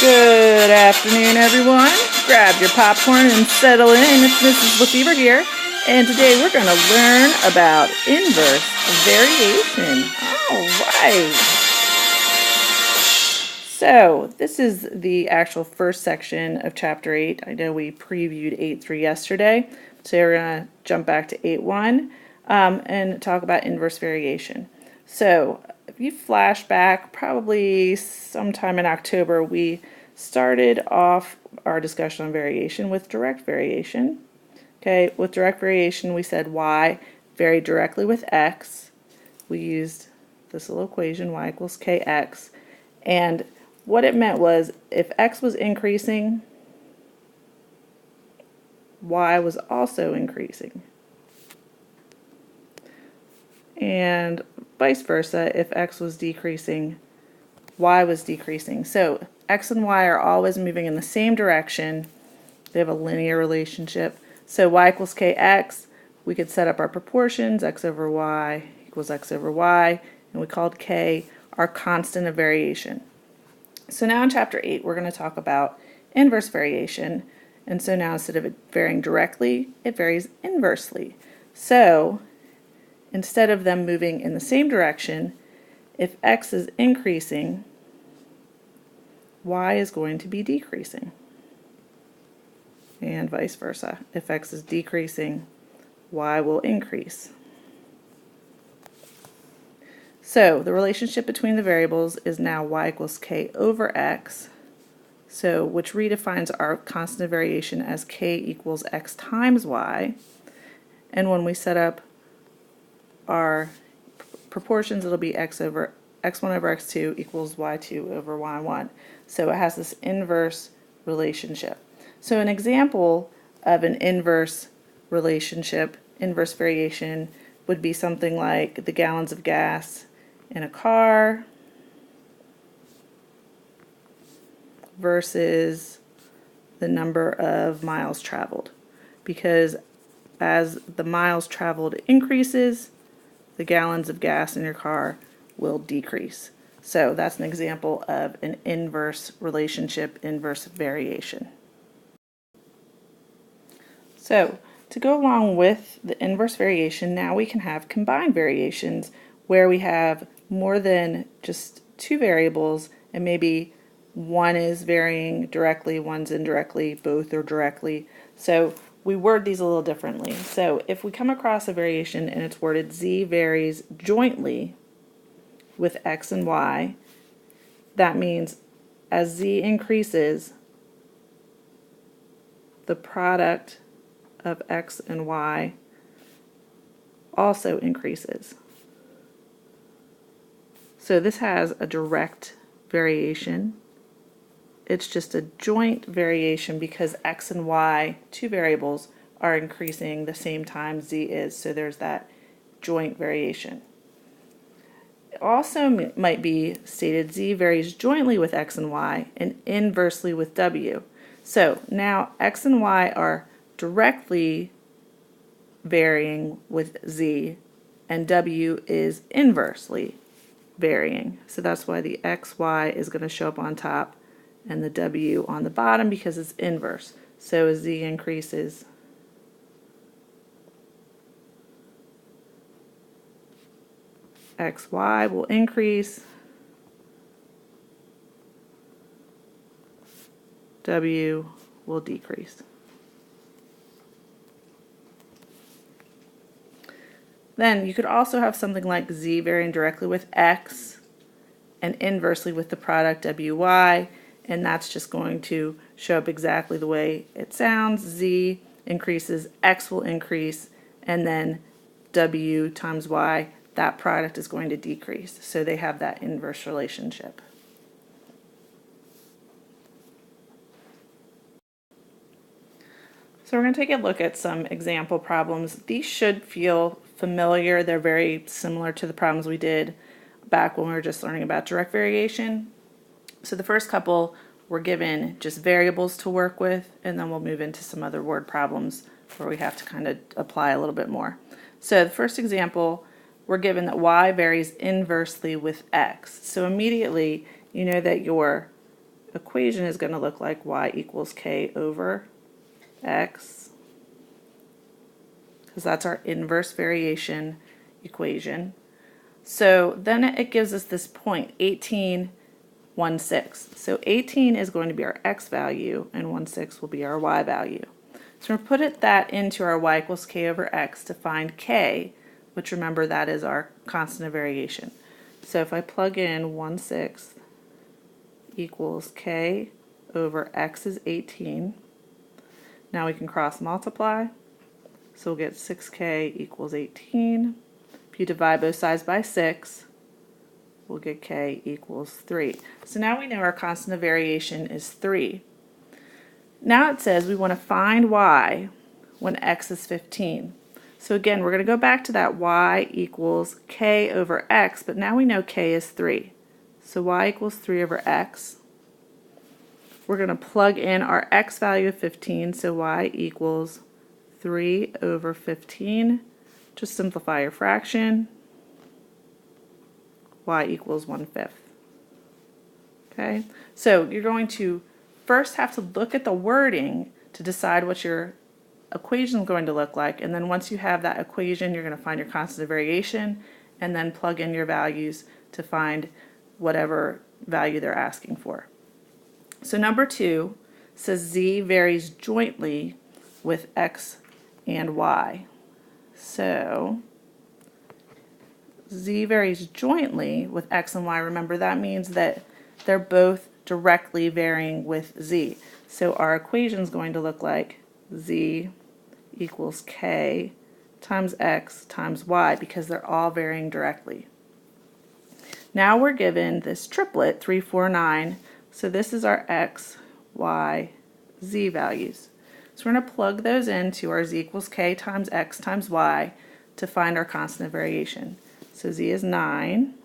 Good afternoon, everyone. Grab your popcorn and settle in. It's Mrs. Lefevre here, and today we're going to learn about inverse variation. All right. So this is the actual first section of Chapter 8. I know we previewed 8.3 yesterday, so we're going to jump back to 8.1 and talk about inverse variation. So if you flash back, probably sometime in October, we started off our discussion on variation with direct variation. Okay, with direct variation, we said y varied directly with x. We used this little equation, y equals kx, and what it meant was if x was increasing, y was also increasing. And vice versa, if x was decreasing, y was decreasing. So x and y are always moving in the same direction. They have a linear relationship. So y equals kx, we could set up our proportions, x over y equals x over y, and we called k our constant of variation. So now in Chapter 8, we're going to talk about inverse variation. And so now instead of it varying directly, it varies inversely. So instead of them moving in the same direction, if x is increasing, y is going to be decreasing. And vice versa. If x is decreasing, y will increase. So the relationship between the variables is now y equals k over x, so which redefines our constant of variation as k equals x times y. And when we set up our proportions, it'll be x1 over x2 equals y2 over y1. So it has this inverse relationship. So an example of an inverse relationship, inverse variation, would be something like the gallons of gas in a car versus the number of miles traveled. Because as the miles traveled increases, the gallons of gas in your car will decrease. So that's an example of an inverse relationship, inverse variation. So to go along with the inverse variation, now we can have combined variations where we have more than just two variables and maybe one is varying directly, one's indirectly, both are directly. So we word these a little differently. So if we come across a variation and it's worded z varies jointly with x and y, that means as z increases, the product of x and y also increases. So this has a direct variation. It's just a joint variation because x and y, two variables, are increasing the same time z is. So there's that joint variation. It also might be stated z varies jointly with x and y and inversely with w. So now x and y are directly varying with z and w is inversely varying. So that's why the xy is going to show up on top and the w on the bottom because it's inverse. So as z increases, xy will increase, w will decrease. Then you could also have something like z varying directly with x and inversely with the product wy, and that's just going to show up exactly the way it sounds. Z increases, x will increase, and then w times y, that product is going to decrease. So they have that inverse relationship. So we're going to take a look at some example problems. These should feel familiar. They're very similar to the problems we did back when we were just learning about direct variation. So the first couple were given just variables to work with, and then we'll move into some other word problems where we have to kind of apply a little bit more. So the first example, we're given that y varies inversely with x. So immediately you know that your equation is going to look like y equals k over x, because that's our inverse variation equation. So then it gives us this point, 18, 1, 6. So 18 is going to be our x value, and 1, 6 will be our y value. So we're going to put that into our y equals k over x to find k, which remember that is our constant of variation. So if I plug in 1/6 equals k over x is 18, now we can cross multiply. So we'll get 6k equals 18. If you divide both sides by 6, we'll get k equals 3. So now we know our constant of variation is 3. Now it says we want to find y when x is 15. So again, we're going to go back to that y equals k over x, but now we know k is 3. So y equals 3 over x. We're going to plug in our x value of 15, so y equals 3 over 15. Just simplify your fraction. Y equals 1/5. Okay, so you're going to first have to look at the wording to decide what your equation is going to look like, and then once you have that equation, you're going to find your constant of variation and then plug in your values to find whatever value they're asking for. So number 2 says z varies jointly with x and y. So z varies jointly with x and y. Remember, that means that they're both directly varying with z. So our equation is going to look like z equals k times x times y, because they're all varying directly. Now we're given this triplet, 3, 4, 9. So this is our x, y, z values. So we're going to plug those into our z equals k times x times y to find our constant of variation. So z is 9,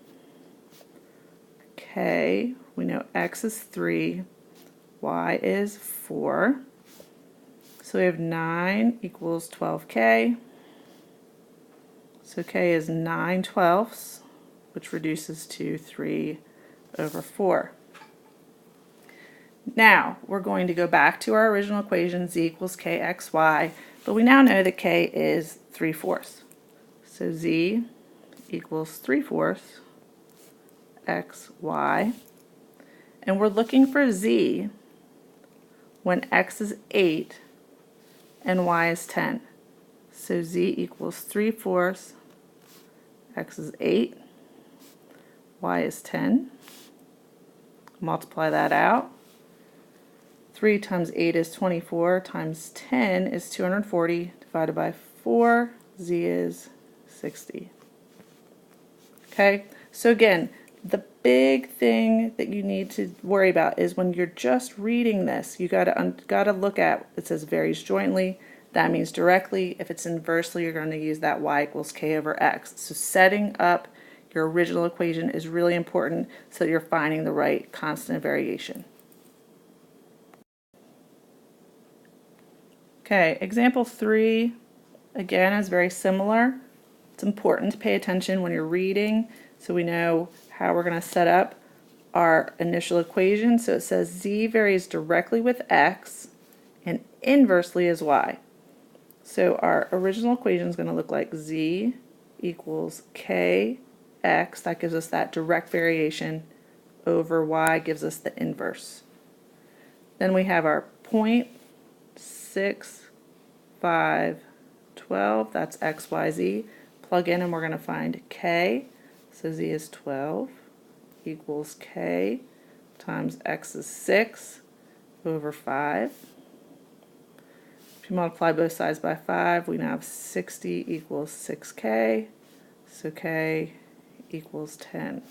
k, we know x is 3, y is 4. So we have 9 equals 12k. So k is 9/12, which reduces to 3 over 4. Now we're going to go back to our original equation, z equals kxy, but we now know that k is 3/4. So z equals 3/4 xy, and we're looking for z when x is 8 and y is 10. So z equals 3/4, x is 8, y is 10. Multiply that out. 3 times 8 is 24, times 10 is 240, divided by 4, z is 60. Okay, so again, the big thing that you need to worry about is when you're just reading this, you gotta look at, it says varies jointly. That means directly. If it's inversely, you're going to use that y equals k over x. So setting up your original equation is really important so that you're finding the right constant of variation. Okay, example 3, again, is very similar. It's important to pay attention when you're reading so we know how we're going to set up our initial equation. So it says z varies directly with x and inversely as y. So our original equation is going to look like z equals kx, that gives us that direct variation, over y gives us the inverse. Then we have our 0.6, 5, 12, that's x, y, z. Plug in and we're going to find k, so z is 12 equals k times x is 6 over 5. If you multiply both sides by 5, we now have 60 equals 6k, so k equals 10.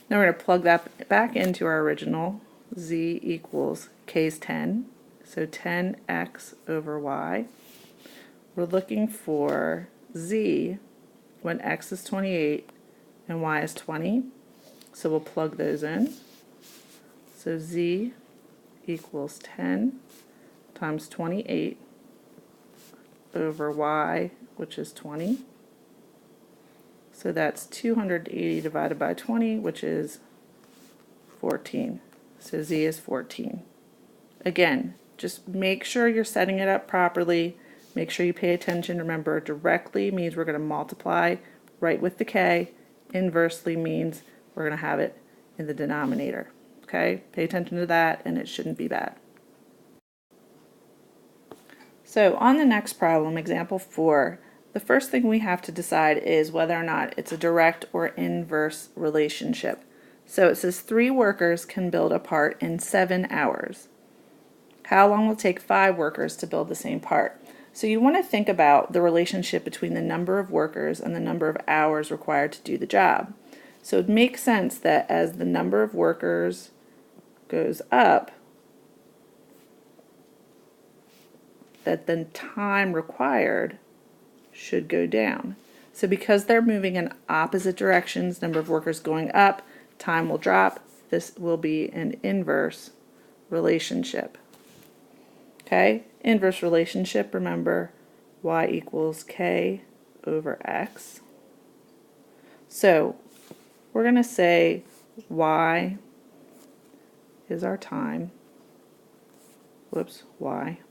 Now we're going to plug that back into our original. Z equals k is 10, so 10x over y. We're looking for z when x is 28 and y is 20, so we'll plug those in. So z equals 10 times 28 over y, which is 20. So that's 280 divided by 20, which is 14. So Z is 14. Again, just make sure you're setting it up properly. Make sure you pay attention. Remember, directly means we're going to multiply right with the K. Inversely means we're going to have it in the denominator. Okay? Pay attention to that, and it shouldn't be bad. So on the next problem, example 4, the first thing we have to decide is whether or not it's a direct or inverse relationship. So it says 3 workers can build a part in 7 hours. How long will it take 5 workers to build the same part? So you want to think about the relationship between the number of workers and the number of hours required to do the job. So it makes sense that as the number of workers goes up, that the time required should go down. So because they're moving in opposite directions, number of workers going up, time will drop. This will be an inverse relationship. Okay, inverse relationship, remember, y equals k over x. So we're going to say y is our time.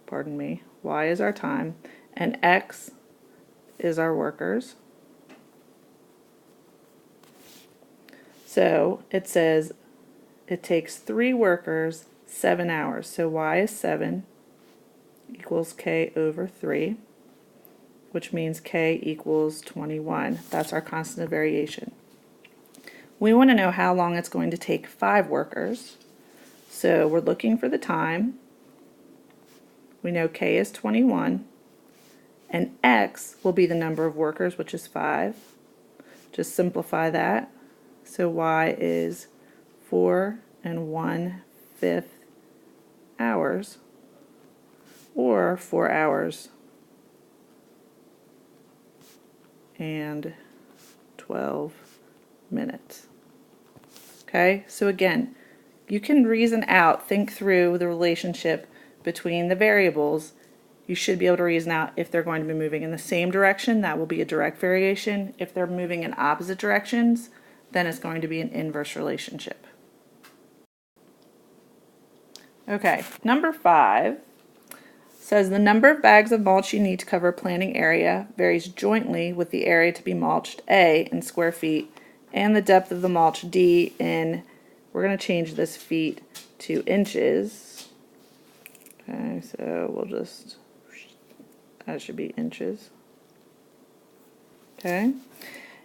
Pardon me. Y is our time, and x is our workers. So it says it takes 3 workers 7 hours. So y is 7 equals k over 3, which means k equals 21. That's our constant of variation. We want to know how long it's going to take 5 workers. So we're looking for the time. We know k is 21, and x will be the number of workers, which is 5. Just simplify that. So y is 4 1/5 hours, or 4 hours and 12 minutes. Okay, so again, you can reason out, think through the relationship between the variables. You should be able to reason out if they're going to be moving in the same direction, that will be a direct variation. If they're moving in opposite directions, then it's going to be an inverse relationship. Okay, number 5 says the number of bags of mulch you need to cover a planting area varies jointly with the area to be mulched, A, in square feet, and the depth of the mulch, D, in, we're going to change this feet to inches. Okay, so we'll just, that should be inches. Okay.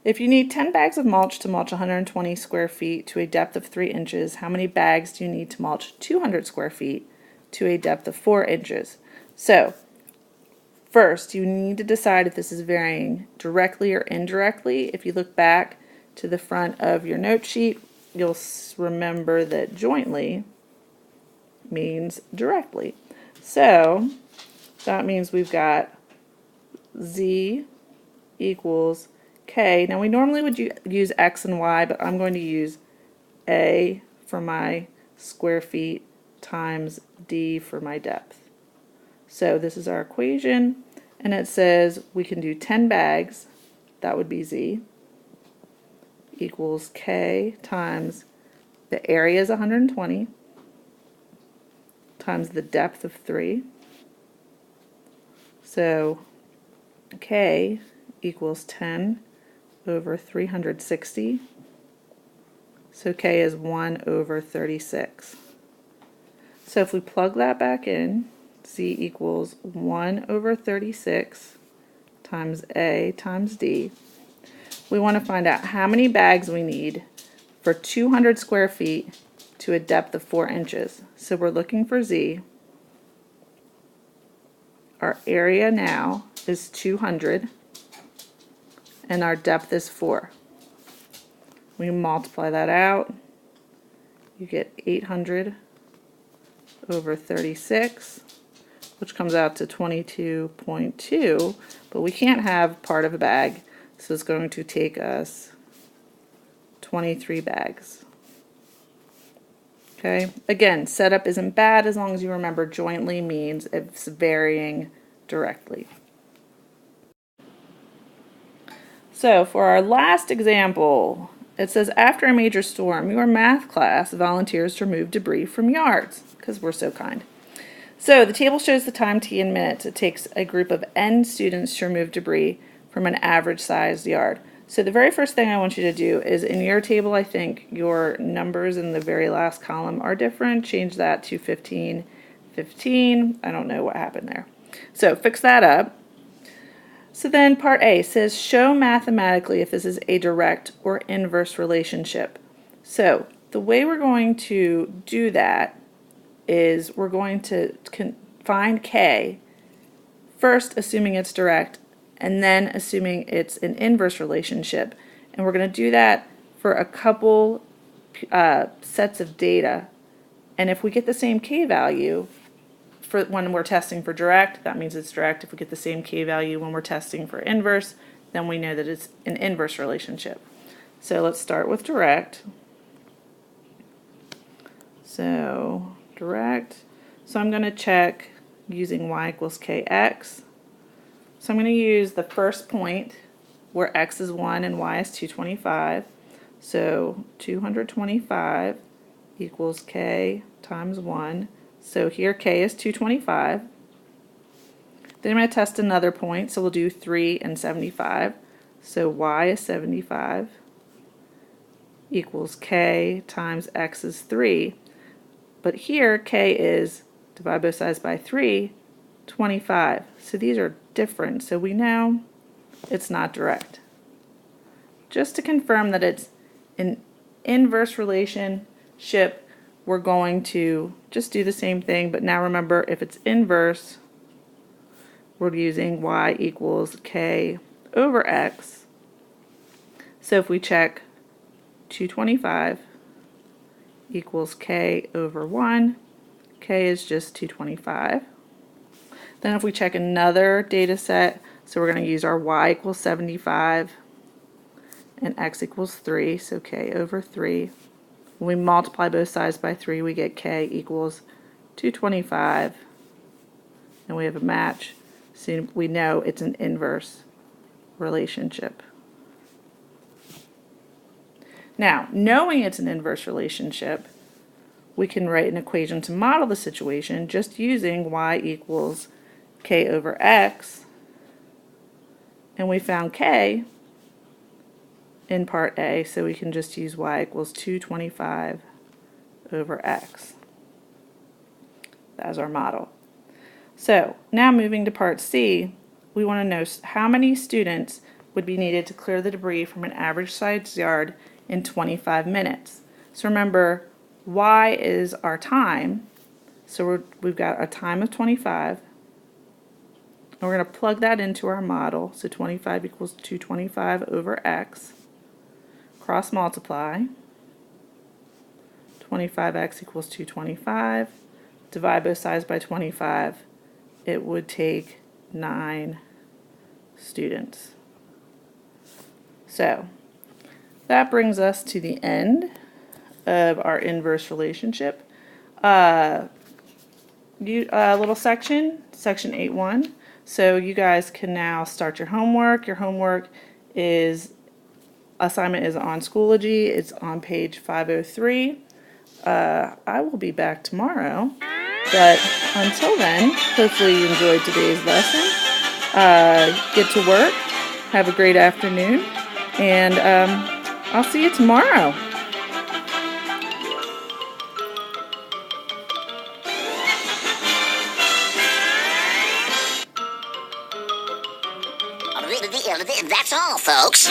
If you need 10 bags of mulch to mulch 120 square feet to a depth of 3 inches, how many bags do you need to mulch 200 square feet to a depth of 4 inches? So, first, you need to decide if this is varying directly or indirectly. If you look back to the front of your note sheet, you'll remember that jointly means directly. So, that means we've got Z equals K. Now we normally would use X and Y, but I'm going to use A for my square feet times D for my depth. So this is our equation, and it says we can do 10 bags, that would be Z, equals K times the area is 120 times the depth of 3. So K equals 10 over 360. So K is 1 over 36. So if we plug that back in, Z equals 1 over 36 times A times D. We want to find out how many bags we need for 200 square feet to a depth of 4 inches. So we're looking for Z. Our area now is 200, and our depth is 4. We multiply that out, you get 800 over 36, which comes out to 22.2, but we can't have part of a bag, so it's going to take us 23 bags. Okay, again, setup isn't bad as long as you remember jointly means it's varying directly. So for our last example, It says, after a major storm, your math class volunteers to remove debris from yards, because we're so kind. So the table shows the time t in minutes it takes a group of n students to remove debris from an average sized yard. So the very first thing I want you to do is, in your table, I think your numbers in the very last column are different. Change that to 15, 15. I don't know what happened there. So fix that up. So then part A says, show mathematically if this is a direct or inverse relationship. So the way we're going to do that is we're going to find K, first assuming it's direct, and then assuming it's an inverse relationship. And we're going to do that for a couple sets of data. And if we get the same K value for when we're testing for direct, that means it's direct. If we get the same K value when we're testing for inverse, then we know that it's an inverse relationship. So let's start with direct. So direct. So I'm going to check using y equals kx. So I'm going to use the first point where x is 1 and y is 225. So 225 equals k times 1. So here k is 225. Then I'm going to test another point, so we'll do 3 and 75. So y is 75 equals k times x is 3. But here k is, divide both sides by 3, 25. So these are different, so we know it's not direct. Just to confirm that it's an inverse relationship, we're going to just do the same thing, but now remember, if it's inverse, we're using y equals k over x. So if we check 225 equals k over 1, k is just 225. Then if we check another data set, so we're going to use our y equals 75 and x equals 3, so k over 3. When we multiply both sides by 3, we get k equals 225, and we have a match, so we know it's an inverse relationship. Now, knowing it's an inverse relationship, we can write an equation to model the situation just using y equals k over x, and we found k in part A, so we can just use y equals 225 over x as our model. So now moving to part C, we want to know how many students would be needed to clear the debris from an average sized yard in 25 minutes. So remember, y is our time, so we've got a time of 25, and we're going to plug that into our model, so 25 equals 225 over x, cross multiply, 25x equals 225, divide both sides by 25, it would take 9 students. So that brings us to the end of our inverse relationship. Little section 8.1. So you guys can now start your homework. Your homework assignment is on Schoology. It's on page 503. I will be back tomorrow, but until then, hopefully you enjoyed today's lesson. Get to work. Have a great afternoon, and I'll see you tomorrow. That's all, folks.